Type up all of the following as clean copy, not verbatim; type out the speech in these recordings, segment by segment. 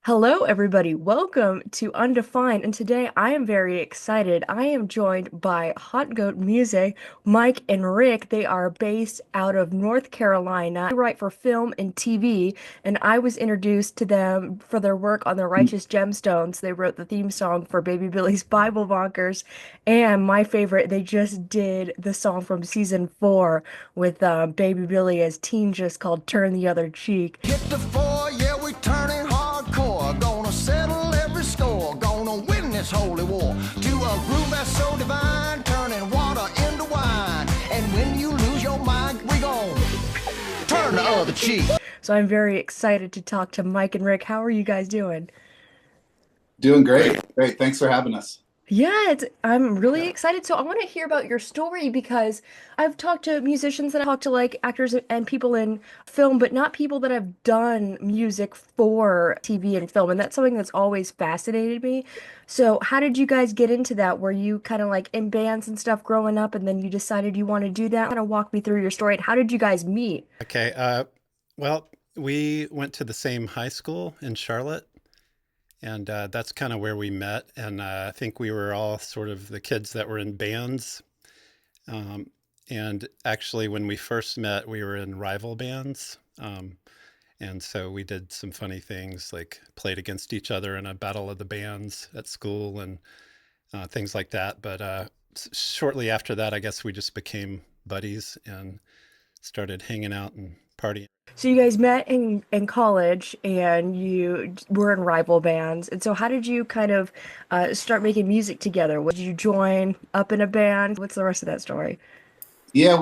Hello, everybody. Welcome to Undefined. And today I am very excited. I am joined by Hot Goat Music, Mike and Rick. They are based out of North Carolina. They write for film and TV, and I was introduced to them for their work on the Righteous Gemstones. They wrote the theme song for Baby Billy's Bible Bonkers. And my favorite, they just did the song from season 4 with Baby Billy as teen just called Turn the Other Cheek. Hit the four, yeah, we turning hardcore. Gonna settle every score. Gonna win this holy war. To a groove that's so divine, turning water into wine. And when you lose your mind, we gon' turn the other cheek. So I'm very excited to talk to Mike and Rick. How are you guys doing? Doing great. Great. Thanks for having us. Yeah, I'm really excited. So I want to hear about your story because I've talked to musicians and I talked to like actors and people in film, but not people that have done music for TV and film. And that's something that's always fascinated me. So how did you guys get into that? Were you kind of like in bands and stuff growing up and then you decided you want to do that? Kind of walk me through your story. And how did you guys meet? Okay. Well, we went to the same high school in Charlotte, and that's kind of where we met. And I think we were all sort of the kids that were in bands. Um, and actually, when we first met, we were in rival bands. And so we did some funny things like played against each other in a battle of the bands at school and things like that. But shortly after that, I guess we just became buddies and started hanging out and partying. So you guys met in college and you were in rival bands. And so how did you kind of start making music together? Did you join up in a band? What's the rest of that story? Yeah,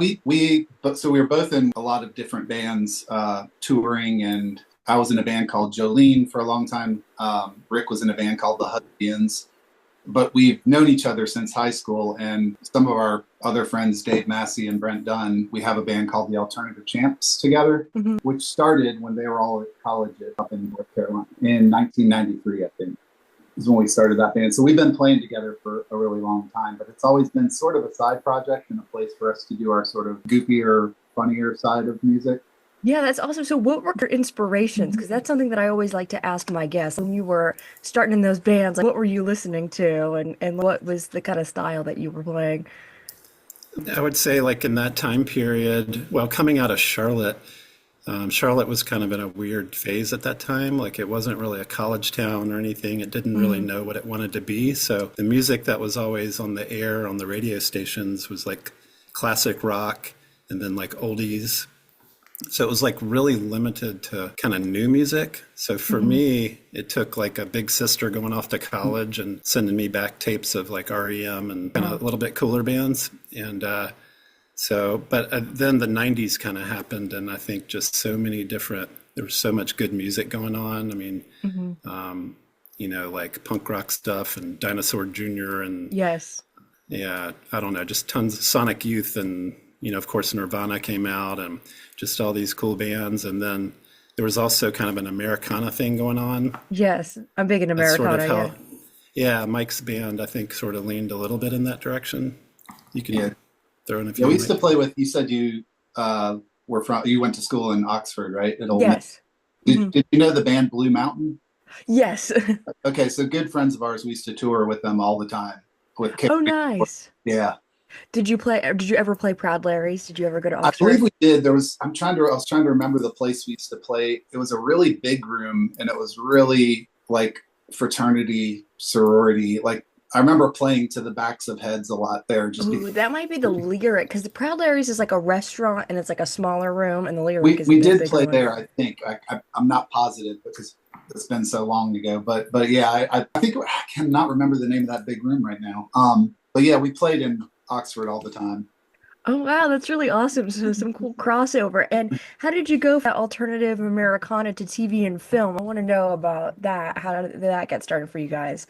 so we were both in a lot of different bands, touring, and I was in a band called Jolene for a long time. Rick was in a band called the Husbands, but we've known each other since high school, and some of our other friends, Dave Massey and Brent Dunn, we have a band called the Alternative Champs together, which started when they were all at college up in North Carolina in 1993, I think, is when we started that band. So we've been playing together for a really long time, but it's always been sort of a side project and a place for us to do our sort of goofier, funnier side of music. Yeah, that's awesome. So what were your inspirations? Because that's something that I always like to ask my guests. When you were starting in those bands, like what were you listening to and what was the kind of style that you were playing? I would say, like in that time period, well, coming out of Charlotte, Charlotte was kind of in a weird phase at that time. Like it wasn't really a college town or anything. It didn't really know what it wanted to be. So the music that was always on the air on the radio stations was like classic rock and then like oldies. So it was like really limited to kind of new music. So for me, it took like a big sister going off to college and sending me back tapes of like REM and kind of a little bit cooler bands. And but then the 90s kind of happened. And I think just so many different, there was so much good music going on. I mean, like punk rock stuff and Dinosaur Jr. and Yes. yeah, I don't know, just tons of Sonic Youth and, of course, Nirvana came out and just all these cool bands. And then there was also kind of an Americana thing going on. Yes, I'm big in That's sort Americana, of yeah. how, yeah, Mike's band, I think, sort of leaned a little bit in that direction. You can Yeah. throw in a Yeah, few. we used to play with, you said you went to school in Oxford, right? At Ole Miss. Yes. Did you know the band Blue Mountain? Yes. Okay, so good friends of ours, we used to tour with them all the time. Oh, nice. Yeah. Did you ever play Proud Larry's? Did you ever go to I believe Oxford? we did. I was trying to remember the place we used to play. It was a really big room and it was really like fraternity, sorority. Like I remember playing to the backs of heads a lot there. Ooh, that might be the lyric because the Proud Larry's is like a restaurant and it's like a smaller room and the lyric is we the did big play one. there, I think. I'm not positive because it's been so long ago. But yeah, I think I cannot remember the name of that big room right now. But yeah, we played in Oxford all the time. Oh wow, that's really awesome. So some cool crossover. And how did you go from alternative Americana to TV and film? I want to know about that. How did that get started for you guys?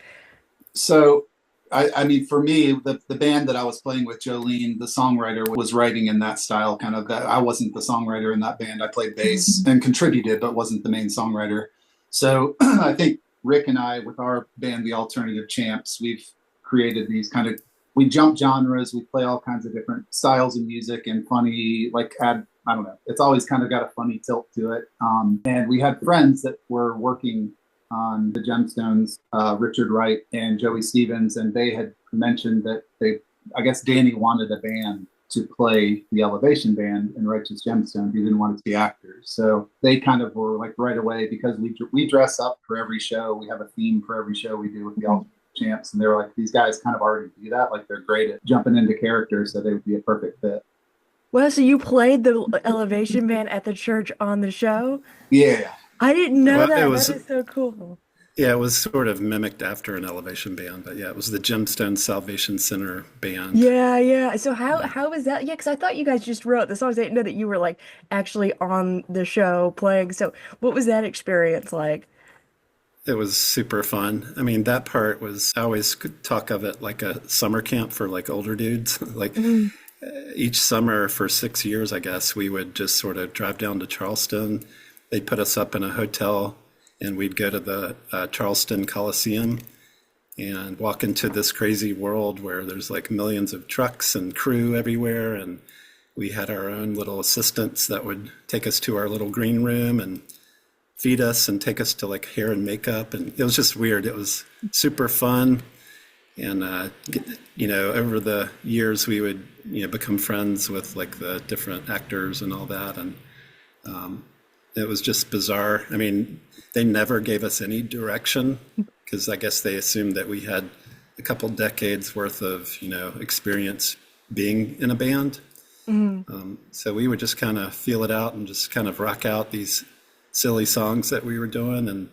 So, I mean, for me, the band that I was playing with, Jolene, the songwriter, was writing in that style, kind of that. I wasn't the songwriter in that band. I played bass and contributed, but wasn't the main songwriter. So I think Rick and I, with our band, the Alternative Champs, we've created these kind of, we jump genres, we play all kinds of different styles of music and funny, like I don't know, it's always kind of got a funny tilt to it. And we had friends that were working on the Gemstones, Richard Wright and Joey Stevens, and they had mentioned that I guess Danny wanted a band to play the Elevation Band in Righteous Gemstones. He didn't want it to be actors. So they kind of were like right away, because we dress up for every show. We have a theme for every show we do with the Ultimate Champs. And they were like, these guys kind of already do that. Like they're great at jumping into characters, so they would be a perfect fit. Well, so you played the Elevation Band at the church on the show? Yeah. I didn't know Well, it that. That was, is so cool. yeah, it was sort of mimicked after an Elevation Band, but yeah, it was the Gemstone Salvation Center band. Yeah, yeah. So Yeah. how was that? Yeah, because I thought you guys just wrote the songs. I didn't know that you were like actually on the show playing. So what was that experience like? It was super fun. I mean, that part was, I always could talk of it like a summer camp for like older dudes. Like Mm, each summer for 6 years, I guess, we would just sort of drive down to Charleston. They'd put us up in a hotel and we'd go to the Charleston Coliseum and walk into this crazy world where there's like millions of trucks and crew everywhere. And we had our own little assistants that would take us to our little green room and feed us and take us to like hair and makeup. And it was just weird. It was super fun. And, over the years, we would, become friends with like the different actors and all that. And it was just bizarre. I mean, they never gave us any direction because I guess they assumed that we had a couple decades worth of, experience being in a band. mm. So we would just kind of feel it out and just kind of rock out these silly songs that we were doing. And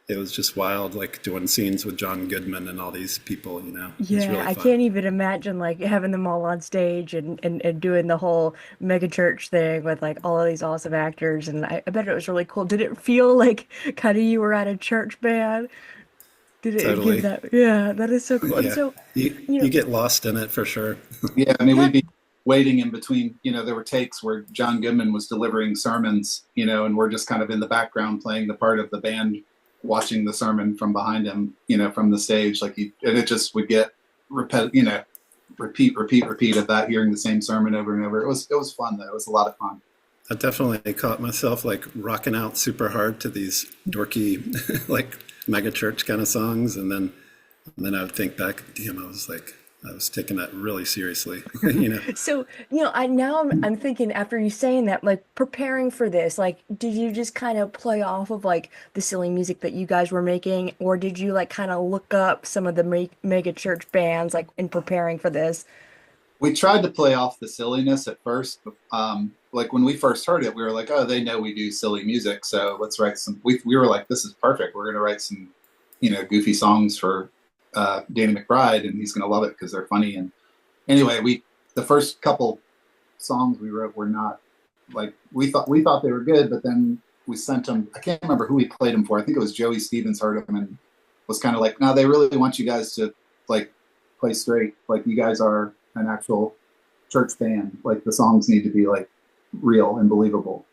it was just wild, like doing scenes with John Goodman and all these people, It was Yeah, really I fun. can't even imagine like having them all on stage and doing the whole mega church thing with like all of these awesome actors. And I bet it was really cool. Did it feel like kind of you were at a church band? Did it give Totally. that? Yeah, that is so cool. And Yeah. so, You, you you know, get lost in it for sure. Yeah. I mean, ha we'd be waiting in between, there were takes where John Goodman was delivering sermons, and we're just kind of in the background playing the part of the band, watching the sermon from behind him, from the stage. And it just would get repeat of that, hearing the same sermon over and over. It was fun though. It was a lot of fun. I definitely caught myself like rocking out super hard to these dorky, like mega church kind of songs, and then I would think back, damn, I was taking that really seriously, So, I now I'm thinking after you saying that, like preparing for this, like did you just kind of play off of like the silly music that you guys were making, or did you like kind of look up some of the mega church bands like in preparing for this? We tried to play off the silliness at first. Like when we first heard it, we were like, oh, they know we do silly music, so let's write some. We were like, this is perfect. We're going to write some, goofy songs for Danny McBride, and he's going to love it because they're funny. And anyway, the first couple songs we wrote were not like we thought they were good, but then we sent them. I can't remember who we played them for. I think it was Joey Stevens heard them and was kind of like, no, they really want you guys to like play straight. Like you guys are an actual church band. Like the songs need to be like real and believable.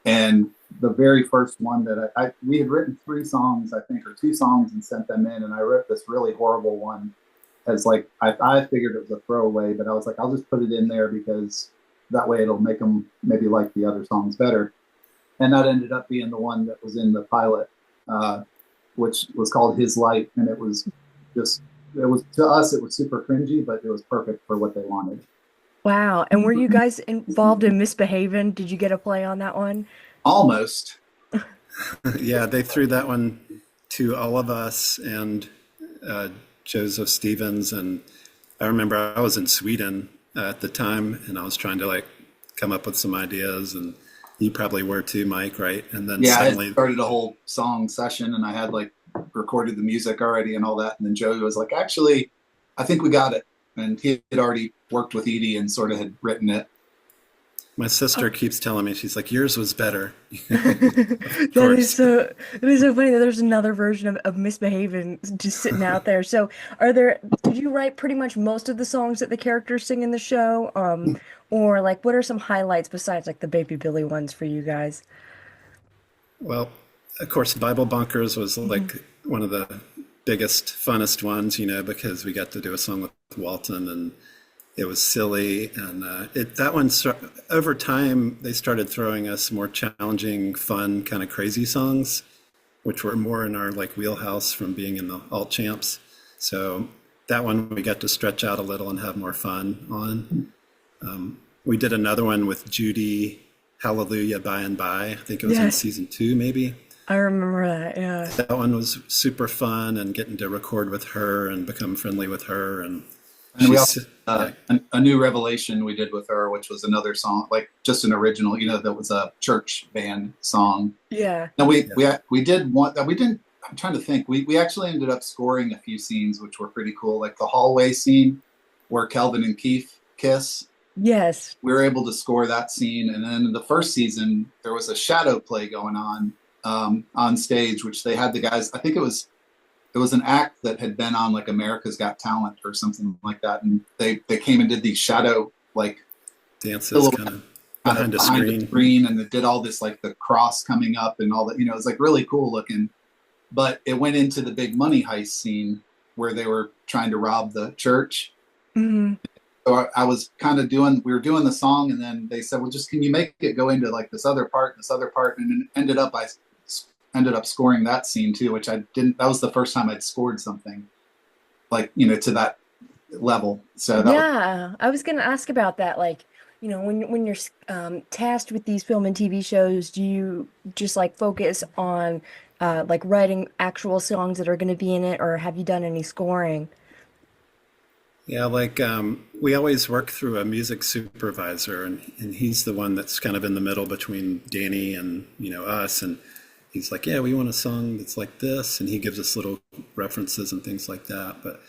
And the very first one that we had written 3 songs, I think, or 2 songs, and sent them in. And I wrote this really horrible one as like, I figured it was a throwaway, but I was like, I'll just put it in there because that way it'll make them maybe like the other songs better. And that ended up being the one that was in the pilot, which was called His Light. And it was to us, it was super cringy, but it was perfect for what they wanted. Wow. And were you guys involved in Misbehaving? Did you get a play on that one? Almost. Yeah, they threw that one to all of us and uh, Joseph Stevens. And I remember I was in Sweden at the time, and I was trying to like come up with some ideas, and you probably were too, Mike, right? And then Yeah, I had suddenly, started a whole song session, and I had like recorded the music already and all that. And then Joey was like, actually, I think we got it. And he had already worked with Edie and sort of had written it. my sister keeps telling me, she's like, yours was better. Of That is course. so that is so funny that there's another version of Misbehaving just sitting out there. So did you write pretty much most of the songs that the characters sing in the show? Or like what are some highlights besides like the Baby Billy ones for you guys? Well, of course, Bible Bonkers was like one of the biggest, funnest ones, because we got to do a song with Walton, and it was silly. And over time, they started throwing us more challenging, fun, kind of crazy songs. which were more in our like wheelhouse from being in the alt champs. So that one we got to stretch out a little and have more fun on. We did another one with Judy, Hallelujah by and by. I think it was in Yes, season 2, maybe. I remember that. Yeah. That one was super fun, and getting to record with her and become friendly with her. And And we also she's, yeah, a new revelation we did with her, which was another song, like just an original. That was a church band song. Yeah. And yeah, we did one that we didn't. I'm trying to think. We actually ended up scoring a few scenes which were pretty cool, like the hallway scene where Kelvin and Keith kiss. Yes. We were able to score that scene, and then in the first season there was a shadow play going on stage, which they had the guys. I think it was an act that had been on like America's Got Talent or something like that, and they came and did these shadow like dances silhouette kind of kind of behind a behind the screen. screen, and they did all this like the cross coming up and all that. It was like really cool looking, but it went into the big money heist scene where they were trying to rob the church. Hmm. So I was kind of we were doing the song, and then they said, well, just can you make it go into like this other part, and it I ended up scoring that scene too, which I didn't. That was the first time I'd scored something like to that level. So that was Yeah, I was gonna ask about that. Like, when you're tasked with these film and TV shows, do you just like focus on like writing actual songs that are going to be in it, or have you done any scoring? Yeah, like we always work through a music supervisor, and he's the one that's kind of in the middle between Danny and us, and he's like, yeah, we want a song that's like this, and he gives us little references and things like that. But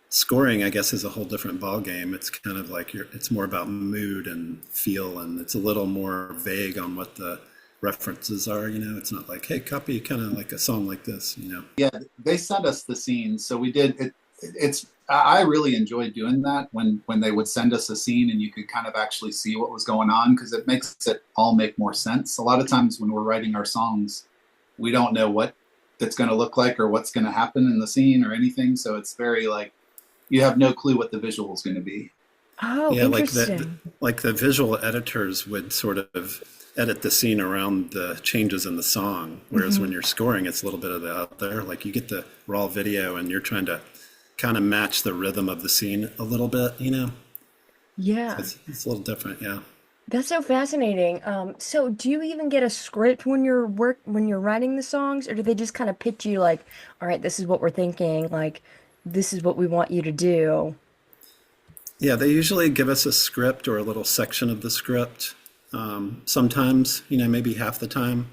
scoring, I guess, is a whole different ball game. It's kind of like it's more about mood and feel, and it's a little more vague on what the references are. It's not like, hey, copy kind of like a song like this. yeah. They sent us the scenes, so we did it. I really enjoyed doing that when they would send us a scene and you could kind of actually see what was going on, because it makes it all make more sense. A lot of times when we're writing our songs, we don't know what it's going to look like or what's going to happen in the scene or anything. So it's very like you have no clue what the visual is going to be. Oh, Yeah, like interesting. like the visual editors would sort of edit the scene around the changes in the song, whereas Hmm. when you're scoring, it's a little bit of the out there. Like you get the raw video, and you're trying to kind of match the rhythm of the scene a little bit. So Yeah, it's a little different, yeah. that's so fascinating. So do you even get a script when you're writing the songs, or do they just kind of pitch you like, all right, this is what we're thinking, like this is what we want you to do? Yeah, they usually give us a script or a little section of the script. Sometimes, maybe half the time.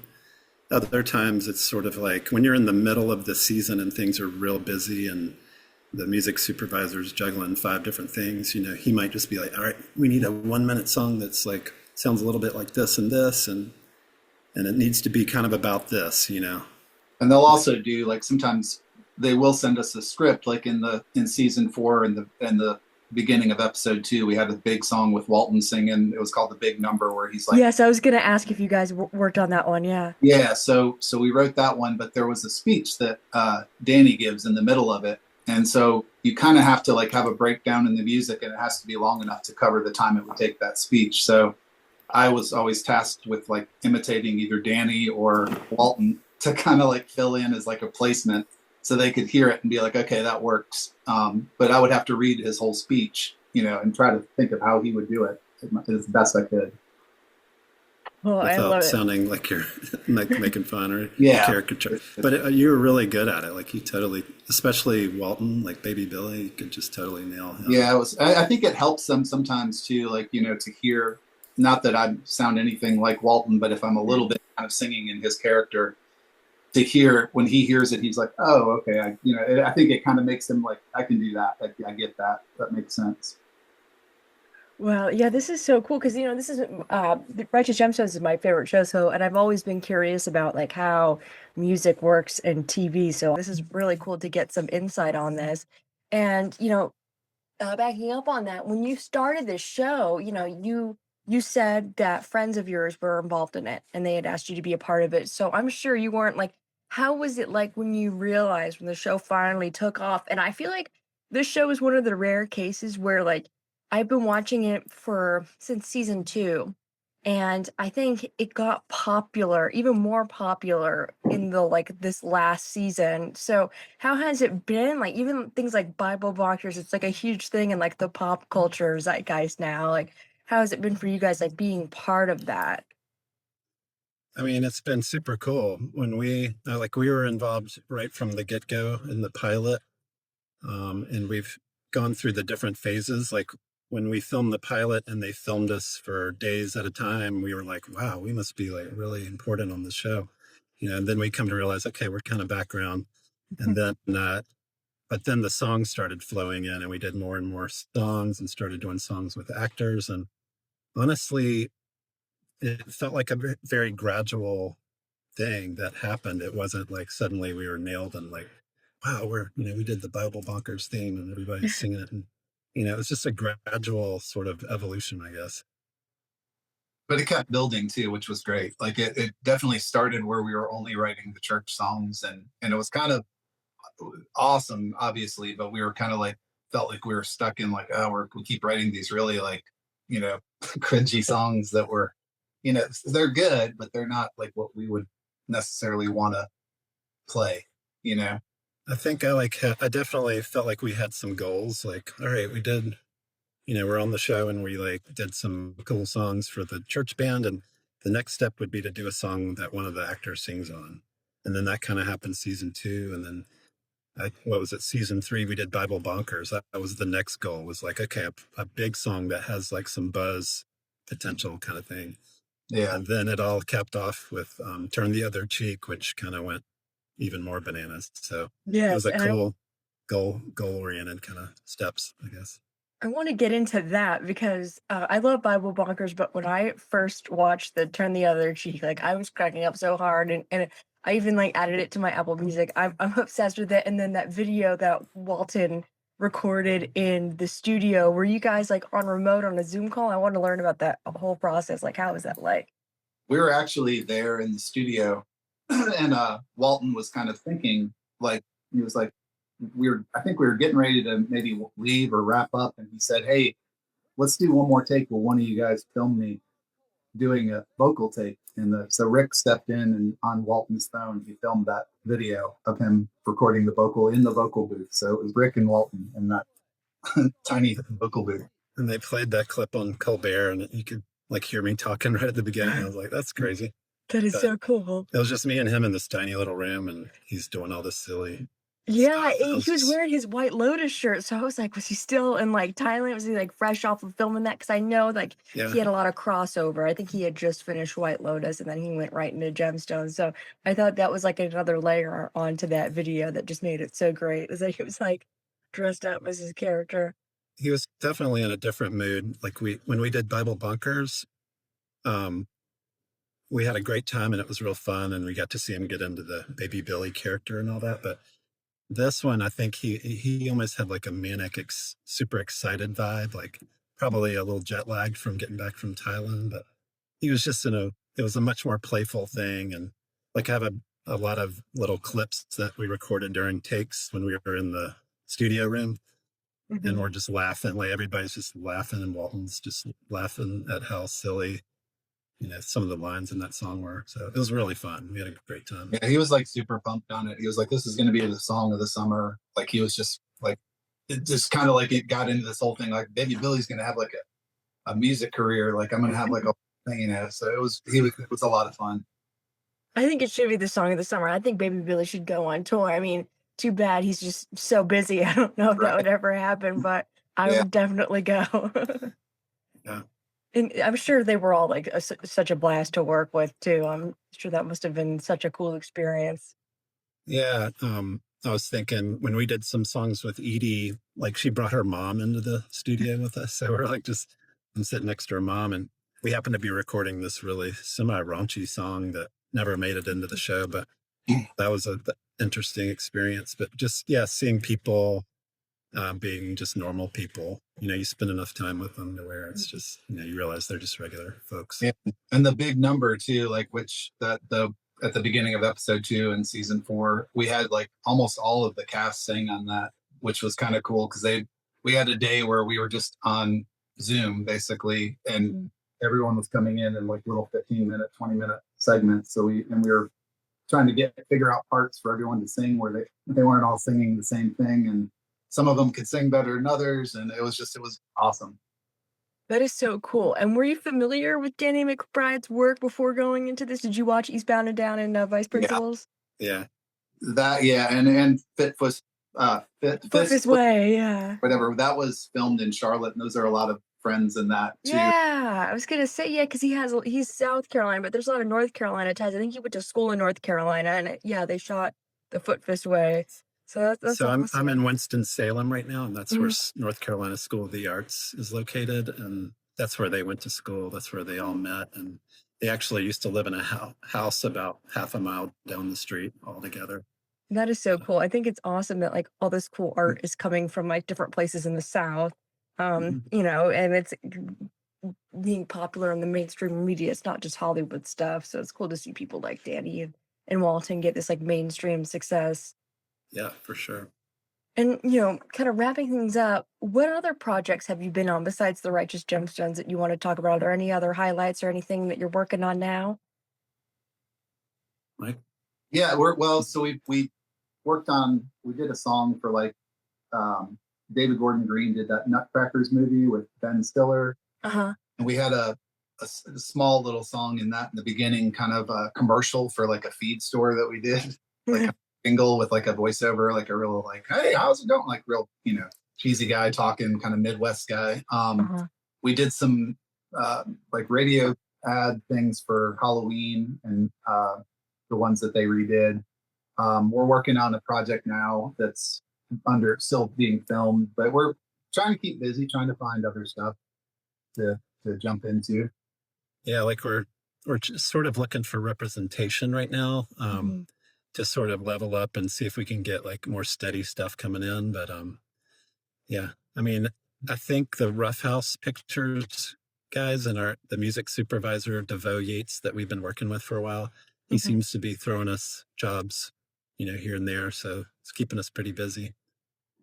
Other times it's sort of like when you're in the middle of the season and things are real busy and the music supervisor's juggling 5 different things, he might just be like, all right, we need a 1 minute song that's like sounds a little bit like this and this, and it needs to be kind of about this. And they'll also do like sometimes they will send us a script, like in season 4 and the beginning of episode 2, we had a big song with Walton singing. It was called The Big Number, where he's like, Yes, I was gonna ask if you guys w worked on that one. Yeah. yeah. So we wrote that one, but there was a speech that Danny gives in the middle of it, and so you kind of have to like have a breakdown in the music, and it has to be long enough to cover the time it would take that speech. So I was always tasked with like imitating either Danny or Walton to kind of like fill in as like a placement so they could hear it and be like, okay, that works. But I would have to read his whole speech, and try to think of how he would do it as best I could. Oh, I Without love it. sounding like you're like making fun or a Yeah. caricature. But you were really good at it. Like you totally, especially Walton, like Baby Billy, you could just totally nail him. Yeah, it was. I think it helps them sometimes too, like to hear. Not that I sound anything like Walton, but if I'm a little bit kind of singing in his character, to hear when he hears it, he's like, "Oh, okay." I think it kind of makes him like, "I can do that. I get that. That makes sense." Well, yeah, this is so cool because this is Righteous Gemstones is my favorite show. So, and I've always been curious about like how music works in TV. So this is really cool to get some insight on this. And backing up on that, when you started this show, you said that friends of yours were involved in it and they had asked you to be a part of it. So I'm sure you weren't like, how was it like when you realized when the show finally took off? And I feel like this show is one of the rare cases where like I've been watching it for since season 2, And I think it got popular, even more popular in the like this last season. So how has it been? Like even things like Bible Bonkers, it's like a huge thing in like the pop culture zeitgeist now. Like how has it been for you guys like being part of that? I mean, it's been super cool when we were involved right from the get go in the pilot. And we've gone through the different phases. Like when we filmed the pilot and they filmed us for days at a time, we were like, wow, we must be like really important on the show. And then we come to realize, okay, we're kind of background. And then, but then the songs started flowing in and we did more and more songs and started doing songs with actors. And honestly, it felt like a very gradual thing that happened. It wasn't like suddenly we were nailed and like, wow, we did the Bible Bonkers theme and everybody's singing it. And, it was just a gradual sort of evolution, I guess. But it kept building too, which was great. Like it definitely started where we were only writing the church songs, and it was kind of awesome, obviously, but we were kind of like felt like we were stuck in like, oh, we keep writing these really like, cringy songs that were, they're good, but they're not like what we would necessarily want to play, you know. I think I definitely felt like we had some goals. Like, all right, we did, we're on the show and we like did some cool songs for the church band. And the next step would be to do a song that one of the actors sings on. And then that kind of happened season 2. And then what was it? Season 3, we did Bible Bonkers. That was the next goal, was like, okay, a big song that has like some buzz potential kind of thing. Yeah. And then it all capped off with Turn the Other Cheek, which kind of went even more bananas. So it was Yes, a and cool goal oriented kind of steps, I guess. I want to get into that because I love Bible Bonkers, but when I first watched the Turn the Other Cheek, like I was cracking up so hard, and I even like added it to my Apple Music. I'm obsessed with it. And then that video that Walton recorded in the studio, were you guys like on remote on a Zoom call? I want to learn about that whole process. Like, how was that like? We were actually there in the studio, and Walton was kind of thinking, like, he was like, I think we were getting ready to maybe leave or wrap up, and he said, hey, let's do one more take. Will one of you guys film me doing a vocal take? And so Rick stepped in, and on Walton's phone he filmed that video of him recording the vocal in the vocal booth. So it was Rick and Walton in that tiny vocal booth. And they played that clip on Colbert, and you could like hear me talking right at the beginning. I was like, that's crazy. That is But so cool. it was just me and him in this tiny little room, and he's doing all this silly Yeah, stuff. he was wearing his White Lotus shirt, so I was like, was he still in like Thailand? Was he like fresh off of filming that? Because I know like Yeah. he had a lot of crossover. I think he had just finished White Lotus, and then he went right into Gemstones. So I thought that was like another layer onto that video that just made it so great. Is that he was like dressed up as his character. He was definitely in a different mood. Like when we did Bible Bunkers, we had a great time and it was real fun, and we got to see him get into the baby Billy character and all that. But this one, I think he almost had like a manic, super excited vibe, like probably a little jet lagged from getting back from Thailand. But he was just it was a much more playful thing. And like I have a lot of little clips that we recorded during takes when we were in the studio room. And we're just laughing, like everybody's just laughing, and Walton's just laughing at how silly, some of the lines in that song were. So it was really fun. We had a great time. Yeah, he was like super pumped on it. He was like, this is going to be the song of the summer. Like he was just like, it just kind of like it got into this whole thing. Like Baby Billy's going to have like a music career. Like I'm going to have like a thing, So it was a lot of fun. I think it should be the song of the summer. I think Baby Billy should go on tour. I mean, too bad he's just so busy. I don't know if that would ever happen, but I would definitely go. Yeah. And I'm sure they were all like such a blast to work with too. I'm sure that must have been such a cool experience. Yeah. I was thinking when we did some songs with Edie, like she brought her mom into the studio with us. So we're like I'm sitting next to her mom, and we happened to be recording this really semi-raunchy song that never made it into the show, but that was an interesting experience. But just, seeing people being just normal people, you spend enough time with them to where it's just, you realize they're just regular folks. Yeah. And the big number too, like which at the beginning of episode 2 in season 4, we had like almost all of the cast sing on that, which was kind of cool because we had a day where we were just on Zoom basically, and everyone was coming in like little 15-minute, 20-minute segments. So we were trying to figure out parts for everyone to sing where they weren't all singing the same thing, and some of them could sing better than others, and it was awesome. That is so cool. And were you familiar with Danny McBride's work before going into this? Did you watch Eastbound and Down and Vice Yeah, Principals? Yeah. that yeah, and Foot This Way, yeah. whatever, that was filmed in Charlotte, and those are a lot of friends in that too. Yeah, I was gonna say, yeah, because he's South Carolina, but there's a lot of North Carolina ties. I think he went to school in North Carolina, and yeah, they shot the Foot Fist Way. So that's So I'm awesome. in Winston-Salem right now, and that's where Mhm. North Carolina School of the Arts is located, and that's where they went to school. That's where they all met, and they actually used to live in a house about half a mile down the street all together. That is so cool. I think it's awesome that like all this cool art is coming from like different places in the South. Mhm. And it's being popular in the mainstream media. It's not just Hollywood stuff. So it's cool to see people like Danny and Walton get this like mainstream success. Yeah, for sure. And kind of wrapping things up, what other projects have you been on besides the Righteous Gemstones that you want to talk about? Are there any other highlights or anything that you're working on now? Mike? Yeah, so we did a song for like um, David Gordon Green did that Nutcrackers movie with Ben Stiller, Uh-huh. and we had a small little song in that in the beginning, kind of a commercial for like a feed store that we did, like a jingle with like a voiceover, like a real like, hey, how's it going? Like real, cheesy guy talking, kind of Midwest guy. Uh-huh. We did some like radio ad things for Halloween and the ones that they redid. We're working on a project now that's still being filmed, but we're trying to keep busy, trying to find other stuff to jump into. Yeah, like we're just sort of looking for representation right now, Mhm. to sort of level up and see if we can get like more steady stuff coming in. But yeah, I mean, I think the Rough House Pictures guys and the music supervisor DeVoe Yates that we've been working with for a while, he Mhm. seems to be throwing us jobs, here and there. So it's keeping us pretty busy.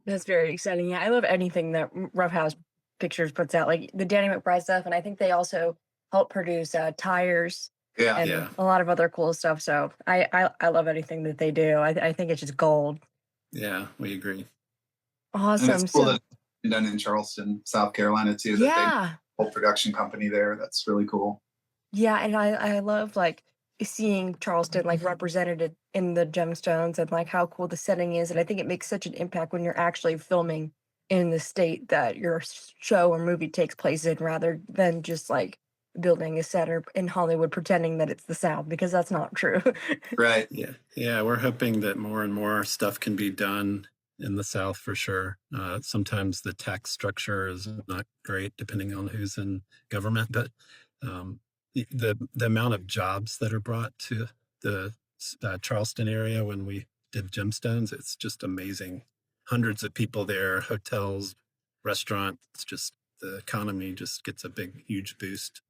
That's very exciting. Yeah, I love anything that Rough House Pictures puts out, like the Danny McBride stuff, and I think they also help produce Tires Yeah. and Yeah, a lot of other cool stuff. So I love anything that they do. I think it's just gold. yeah, we agree. And it's Awesome. cool So that it's been done in Charleston, South Carolina too, that they yeah, whole production company there. That's really cool. yeah, and I love like seeing Charleston like represented in the Gemstones and like how cool the setting is. And I think it makes such an impact when you're actually filming in the state that your show or movie takes place in, rather than just like building a set or in Hollywood pretending that it's the South, because that's not true. Right. Yeah, yeah, we're hoping that more and more stuff can be done in the South for sure. Sometimes the tax structure is not great depending on who's in government, but um, the amount of jobs that are brought to the Charleston area when we did Gemstones, it's just amazing. Hundreds of people there, hotels, restaurants, just the economy just gets a big, huge boost.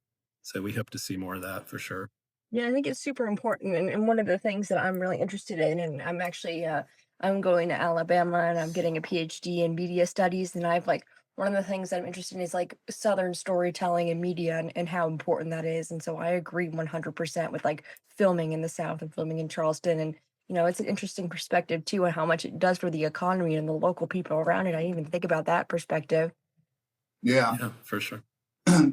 So we hope to see more of that for sure. Yeah, I think it's super important, and one of the things that I'm really interested in, and I'm actually I'm going to Alabama and I'm getting a PhD in media studies, and I've like one of the things that I'm interested in is like Southern storytelling and media and how important that is. And so I agree 100% with like filming in the South and filming in Charleston, and it's an interesting perspective too on how much it does for the economy and the local people around it. I didn't even think about that perspective. Yeah. Yeah, for sure.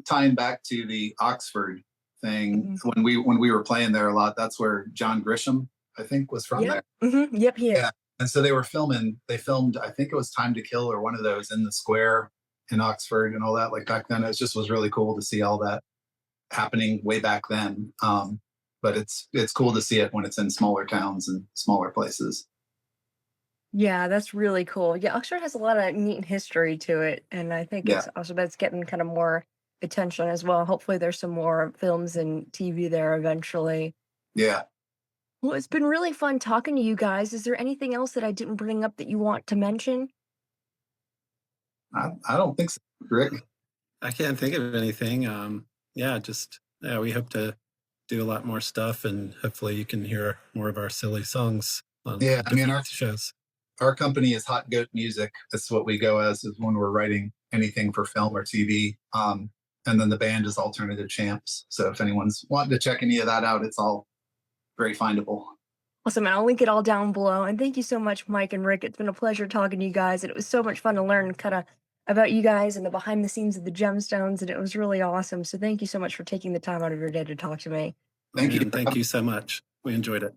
Tying back to the Oxford thing, Mhm. when we were playing there a lot, that's where John Grisham, I think, was from there. Yep. Yep, he is. Yeah. And so they filmed, I think it was Time to Kill or one of those in the square in Oxford and all that. Like back then, it just was really cool to see all that happening way back then. But it's cool to see it when it's in smaller towns and smaller places. Yeah, that's really cool. Yeah, Oxford has a lot of neat history to it, and I think Yeah. it's also that's getting kind of more attention as well. Hopefully, there's some more films and TV there eventually. Yeah. Well, it's been really fun talking to you guys. Is there anything else that I didn't bring up that you want to mention? I don't think so, Rick. I can't think of anything. Yeah, just yeah, we hope to do a lot more stuff, and hopefully you can hear more of our silly songs on Yeah. I mean, different shows. our company is Hot Goat Music. That's what we go as is when we're writing anything for film or TV. And then the band is Alternative Champs. So if anyone's wanting to check any of that out, it's all very findable. Awesome. And I'll link it all down below. And thank you so much, Mike and Rick. It's been a pleasure talking to you guys. And it was so much fun to learn kind of about you guys and the behind the scenes of the Gemstones. And it was really awesome. So thank you so much for taking the time out of your day to talk to me. Thank you. And thank you so much. We enjoyed it.